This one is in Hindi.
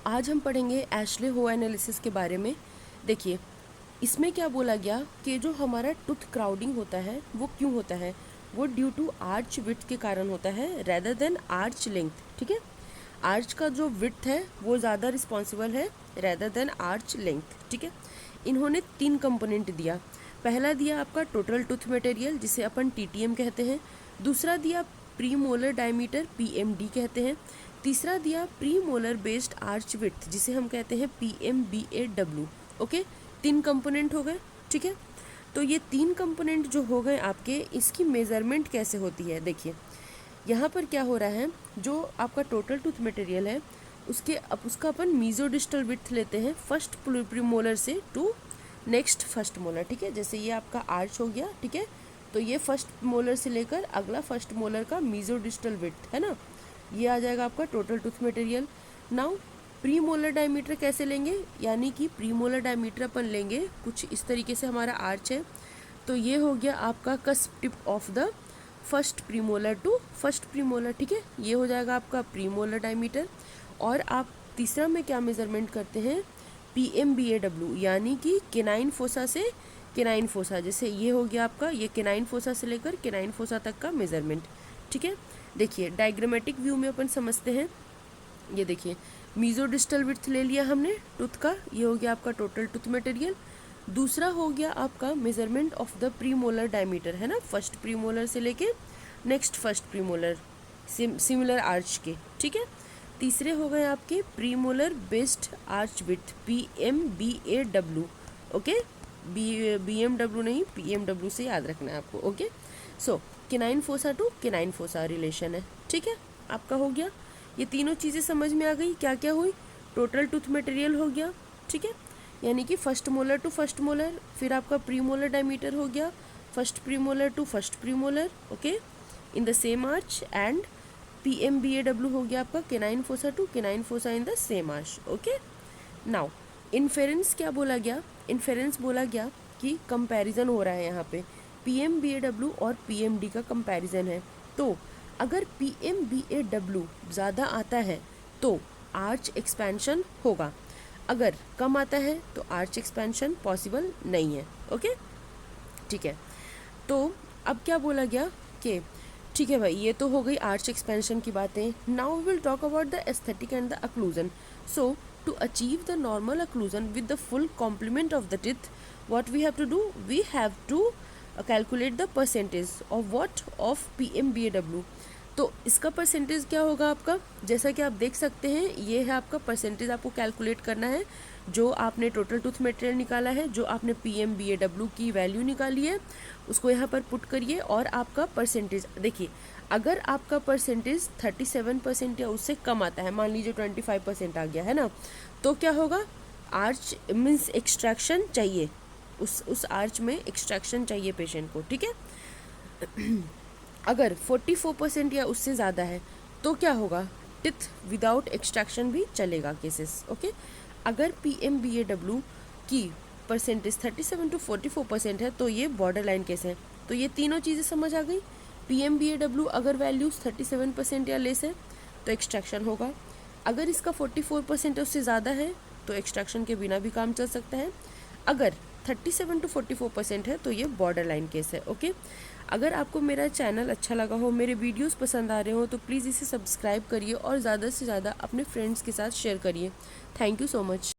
आज हम पढ़ेंगे एशले हो एनालिसिस के बारे में। देखिए, इसमें क्या बोला गया कि जो हमारा टूथ क्राउडिंग होता है वो क्यों होता है, वो ड्यू टू आर्च विड्थ के कारण होता है रेदर देन आर्च लेंथ। ठीक है, आर्च का जो विड्थ है वो ज़्यादा रिस्पॉन्सिबल है रेदर देन आर्च लेंथ। ठीक है, इन्होंने 3 कंपोनेंट दिया। पहला दिया आपका टोटल टूथ मटेरियल जिसे अपन TTM कहते हैं। दूसरा दिया प्री मोलर डायमीटर PMD कहते हैं। तीसरा दिया pre molar based arch width जिसे हम कहते हैं PMBAW। ओके, 3 कंपोनेंट हो गए। ठीक है, तो ये 3 कंपोनेंट जो हो गए आपके, इसकी मेज़रमेंट कैसे होती है। देखिए, यहाँ पर क्या हो रहा है, जो आपका टोटल टूथ मटेरियल है उसका अपन मीजोडिस्टल विड्थ लेते हैं फर्स्ट प्रीमोलर से टू नेक्स्ट फर्स्ट मोलर। ठीक है, जैसे ये आपका आर्च हो गया। ठीक है, तो ये फर्स्ट मोलर से लेकर अगला फर्स्ट मोलर का मीजोडिस्टल विड्थ है ना, ये आ जाएगा आपका total tooth material. Now pre molar diameter कैसे लेंगे, यानी कि प्री मोलर डायमीटर अपन लेंगे कुछ इस तरीके से, हमारा आर्च है तो ये हो गया आपका cusp tip of the first premolar to first premolar. ठीक है, ये हो जाएगा आपका प्रीमोलर डायमीटर। और आप तीसरा में क्या मेजरमेंट करते हैं, PMBAW, यानी कि केनाइन फोसा से केनाइन फोसा। जैसे ये हो गया आपका, ये केनाइन फोसा से लेकर केनाइन फोसा तक का मेजरमेंट। ठीक है, देखिए डायग्रामेटिक व्यू में अपन समझते हैं। ये देखिए, मीजोडिस्टल विड्थ ले लिया हमने टूथ का, ये हो गया आपका टोटल टूथ मटेरियल। दूसरा हो गया आपका measurement of the premolar diameter, है ना, फर्स्ट प्रीमोलर से लेके next first premolar similar arch के। ठीक है, तीसरे हो गए आपके premolar based arch width PMBAW। Okay, BMW नहीं, PMW से याद रखना है आपको। Okay, so canine fossa to canine fossa relation है। ठीक है, आपका हो गया, ये तीनों चीज़ें समझ में आ गई। क्या क्या हुई, टोटल टूथ मटेरियल हो गया। ठीक है, यानी कि first molar to first molar, फिर आपका प्रीमोलर डायमीटर हो गया first premolar to first premolar, okay, in the same arch. And PMBAW हो गया आपका canine fossa to canine fossa in the same arch. Okay, now inference क्या बोला गया, इन्फेरेंस बोला गया कि कंपैरिजन हो रहा है यहाँ पे, PMBAW और PMD का कंपैरिजन है। तो अगर PMBAW ज़्यादा आता है तो आर्च एक्सपेंशन होगा, अगर कम आता है तो आर्च एक्सपेंशन पॉसिबल नहीं है। ओके, ठीक है, तो अब क्या बोला गया कि ठीक है भाई, ये तो हो गई आर्च एक्सपेंशन की बातें। Now we will talk about the aesthetic and the occlusion. So to achieve the normal occlusion with the full complement of the teeth, what we have to do, we have to calculate the percentage of what, of PMBAW। तो इसका परसेंटेज क्या होगा आपका, जैसा कि आप देख सकते हैं, ये है आपका परसेंटेज, आपको कैलकुलेट करना है। जो आपने टोटल टूथ मटेरियल निकाला है, जो आपने PMBAW की वैल्यू निकाली है, उसको यहाँ पर पुट करिए और आपका परसेंटेज देखिए। अगर आपका परसेंटेज 37% या उससे कम आता है, मान लीजिए 25% आ गया है ना, तो क्या होगा, आर्च मीन्स एक्सट्रैक्शन चाहिए, उस आर्च में एक्सट्रैक्शन चाहिए पेशेंट को। ठीक है, अगर 44% या उससे ज़्यादा है तो क्या होगा, टिथ विदाउट एक्सट्रैक्शन भी चलेगा केसेस। ओके, अगर PMBAW की परसेंटेज 37 to 44% है तो ये बॉर्डर लाइन केस है। तो ये तीनों चीज़ें समझ आ गई। PMBAW अगर वैल्यूज 37% या लेस है तो एक्सट्रैक्शन होगा, अगर इसका 44% उससे ज़्यादा है तो एक्सट्रैक्शन के बिना भी काम चल सकता है, अगर 37 to 44% है तो ये बॉर्डर लाइन केस है। ओके, अगर आपको मेरा चैनल अच्छा लगा हो, मेरे वीडियोस पसंद आ रहे हो, तो प्लीज़ इसे सब्सक्राइब करिए और ज़्यादा से ज़्यादा अपने फ्रेंड्स के साथ शेयर करिए। Thank you so much.